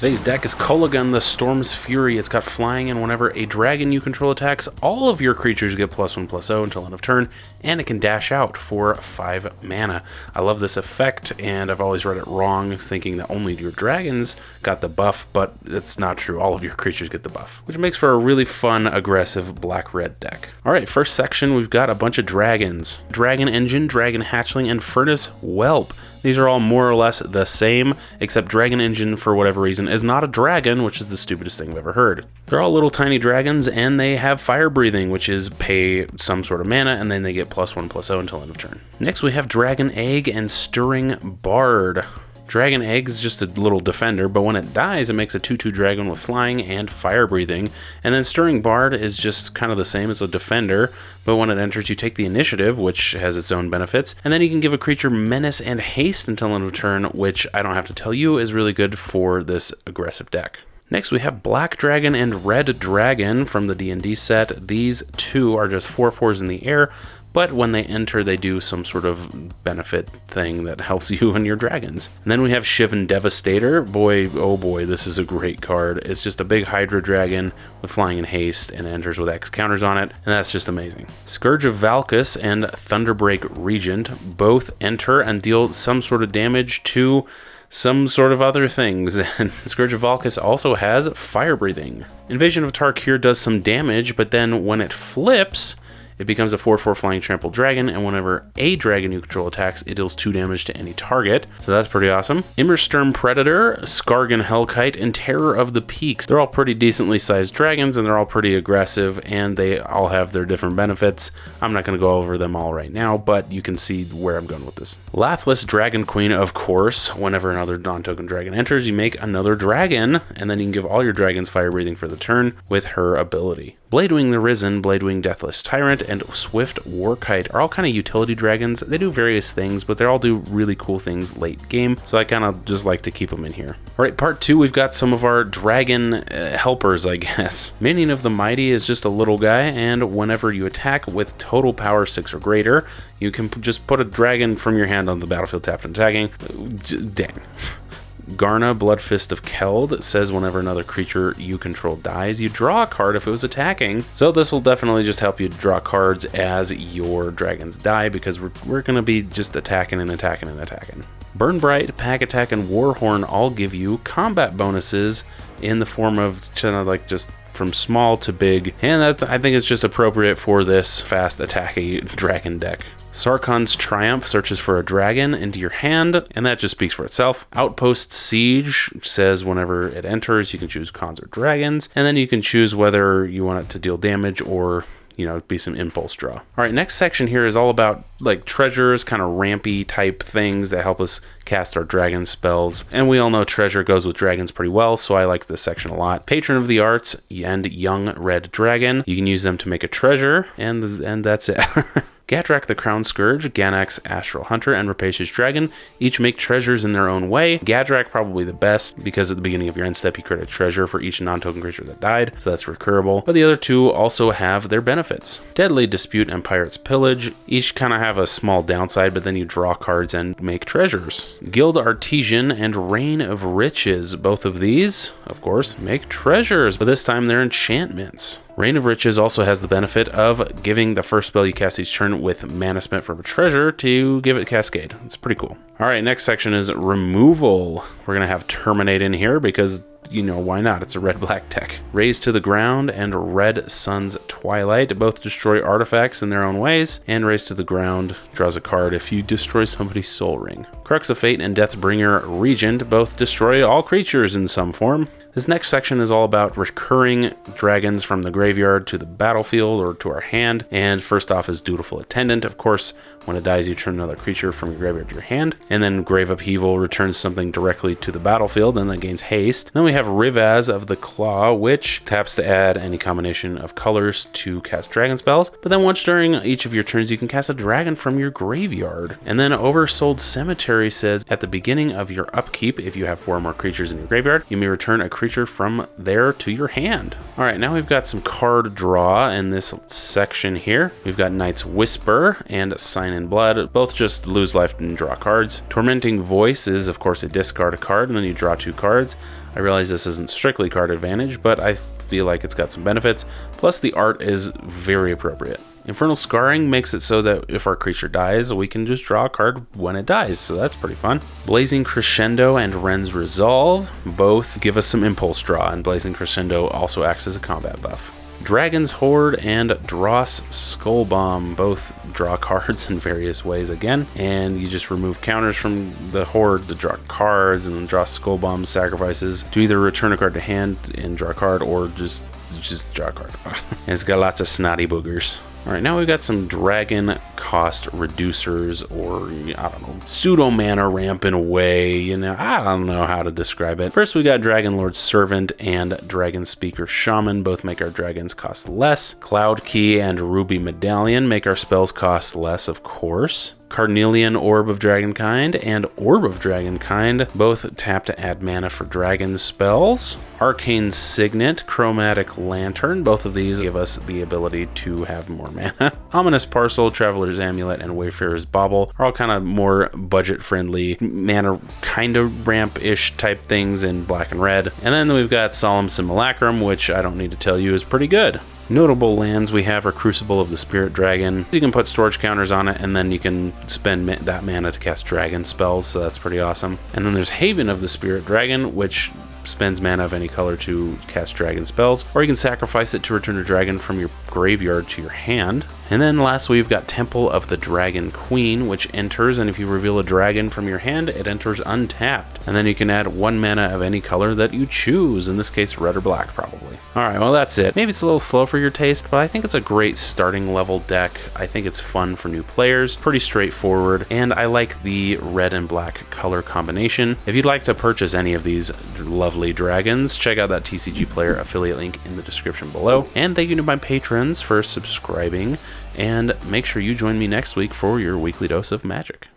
Today's deck is Kolaghan, the Storm's Fury. It's got flying, and whenever a dragon you control attacks, all of your creatures get +1/+0 until end of turn, and it can dash out for 5 mana. I love this effect, and I've always read it wrong, thinking that only your dragons got the buff, but it's not true. All of your creatures get the buff, which makes for a really fun, aggressive black-red deck. Alright, first section, we've got a bunch of dragons. Dragon Engine, Dragon Hatchling, and Furnace Whelp. These are all more or less the same, except Dragon Engine, for whatever reason, is not a dragon, which is the stupidest thing I've ever heard. They're all little tiny dragons, and they have fire breathing, which is pay some sort of mana, and then they get +1/+0 until end of turn. Next, we have Dragon Egg and Stirring Bard. Dragon Egg is just a little defender, but when it dies, it makes a 2/2 dragon with flying and fire breathing. And then Stirring Bard is just kind of the same as a defender, but when it enters, you take the initiative, which has its own benefits, and then you can give a creature menace and haste until end of turn, which I don't have to tell you is really good for this aggressive deck. Next, we have Black Dragon and Red Dragon from the D&D set. These two are just 4/4s in the air, but when they enter, they do some sort of benefit thing that helps you and your dragons. And then we have Shivan Devastator. Boy, oh boy, this is a great card. It's just a big Hydra dragon with flying and haste, and enters with X counters on it, and that's just amazing. Scourge of Valkus and Thunderbreak Regent both enter and deal some sort of damage to some sort of other things, and Scourge of Valkus also has fire breathing. Invasion of Tarkir does some damage, but then when it flips, it becomes a 4/4 flying trample dragon, and whenever a dragon you control attacks, it deals 2 damage to any target. So that's pretty awesome. Immersturm Predator, Skargan Hellkite, and Terror of the Peaks. They're all pretty decently sized dragons, and they're all pretty aggressive, and they all have their different benefits. I'm not going to go over them all right now, but you can see where I'm going with this. Lathless Dragon Queen, of course. Whenever another non-token dragon enters, you make another dragon, and then you can give all your dragons fire breathing for the turn with her ability. Bladewing the Risen, Bladewing Deathless Tyrant, and Swift Warkite are all kind of utility dragons. They do various things, but they all do really cool things late game, so I kind of just like to keep them in here. Alright, part 2, we've got some of our dragon helpers, I guess. Minion of the Mighty is just a little guy, and whenever you attack with total power 6 or greater, you can just put a dragon from your hand on the battlefield tapped and attacking. Dang. Garna, Bloodfist of Keld, says whenever another creature you control dies, you draw a card if it was attacking. So this will definitely just help you draw cards as your dragons die, because we're going to be just attacking and attacking and attacking. Burn Bright, Pack Attack, and Warhorn all give you combat bonuses in the form of kind of like just from small to big, and that, I think it's just appropriate for this fast attacking dragon deck. Sarkhan's Triumph searches for a dragon into your hand, and that just speaks for itself. Outpost Siege says whenever it enters, you can choose cons or dragons, and then you can choose whether you want it to deal damage or, you know, be some impulse draw. All right, next section here is all about like treasures, kind of rampy type things that help us cast our dragon spells. And we all know treasure goes with dragons pretty well, so I like this section a lot. Patron of the Arts and Young Red Dragon. You can use them to make a treasure, and that's it. Gadrak the Crown Scourge, Ganax Astral Hunter, and Rapacious Dragon each make treasures in their own way. Gadrak probably the best, because at the beginning of your end step you create a treasure for each non-token creature that died, so that's recurable. But the other two also have their benefits. Deadly Dispute and Pirate's Pillage each kind of have a small downside, but then you draw cards and make treasures. Guild Artesian and Reign of Riches, both of these, of course, make treasures, but this time they're enchantments. Reign of Riches also has the benefit of giving the first spell you cast each turn with mana spent from a treasure to give it Cascade. It's pretty cool. All right, next section is removal. We're going to have Terminate in here because, you know, why not? It's a red-black deck. Raise to the Ground and Red Sun's Twilight both destroy artifacts in their own ways, and Raise to the Ground draws a card if you destroy somebody's soul ring. Crux of Fate and Deathbringer Regent both destroy all creatures in some form. This next section is all about recurring dragons from the graveyard to the battlefield or to our hand. And first off is Dutiful Attendant. Of course, when it dies, you turn another creature from your graveyard to your hand. And then Grave Upheaval returns something directly to the battlefield and then gains haste. Then we have Rivaz of the Claw, which taps to add any combination of colors to cast dragon spells. But then once during each of your turns, you can cast a dragon from your graveyard. And then Oversold Cemetery says at the beginning of your upkeep, if you have 4 or more creatures in your graveyard, you may return a creature from there to your hand. All right, now we've got some card draw in this section here. We've got Knight's Whisper and Sign in Blood, both just lose life and draw cards. Tormenting Voice is, of course, a discard a card, and then you draw 2 cards. I realize this isn't strictly card advantage, but I feel like it's got some benefits. Plus, the art is very appropriate. Infernal Scarring makes it so that if our creature dies, we can just draw a card when it dies, so that's pretty fun. Blazing Crescendo and Ren's Resolve both give us some impulse draw, and Blazing Crescendo also acts as a combat buff. Dragon's Horde and Dross Skullbomb both draw cards in various ways again, and you just remove counters from the Horde to draw cards, and then Dross Skullbomb sacrifices to either return a card to hand and draw a card, or just draw a card. And it's got lots of snotty boogers. Alright, now we've got some dragon cost reducers, or, I don't know, pseudo mana ramp in a way, you know, I don't know how to describe it. First, we got Dragon Lord Servant and Dragon Speaker Shaman, both make our dragons cost less. Cloud Key and Ruby Medallion make our spells cost less, of course. Carnelian Orb of Dragonkind and Orb of Dragonkind both tap to add mana for dragon spells. Arcane Signet, Chromatic Lantern, both of these give us the ability to have more mana. Ominous Parcel, Traveler's Amulet, and Wayfarer's Bauble are all kind of more budget-friendly, mana kind of ramp-ish type things in black and red. And then we've got Solemn Simulacrum, which I don't need to tell you is pretty good. Notable lands we have are Crucible of the Spirit Dragon. You can put storage counters on it, and then you can spend that mana to cast dragon spells, so that's pretty awesome. And then there's Haven of the Spirit Dragon, which spends mana of any color to cast dragon spells, or you can sacrifice it to return a dragon from your graveyard to your hand. And then lastly, we've got Temple of the Dragon Queen, which enters, and if you reveal a dragon from your hand, it enters untapped. And then you can add 1 mana of any color that you choose, in this case red or black probably. Alright, well that's it. Maybe it's a little slow for your taste, but I think it's a great starting level deck. I think it's fun for new players, pretty straightforward, and I like the red and black color combination. If you'd like to purchase any of these lovely dragons, check out that TCGplayer affiliate link in the description below. And thank you to my patrons for subscribing, and make sure you join me next week for your weekly dose of magic.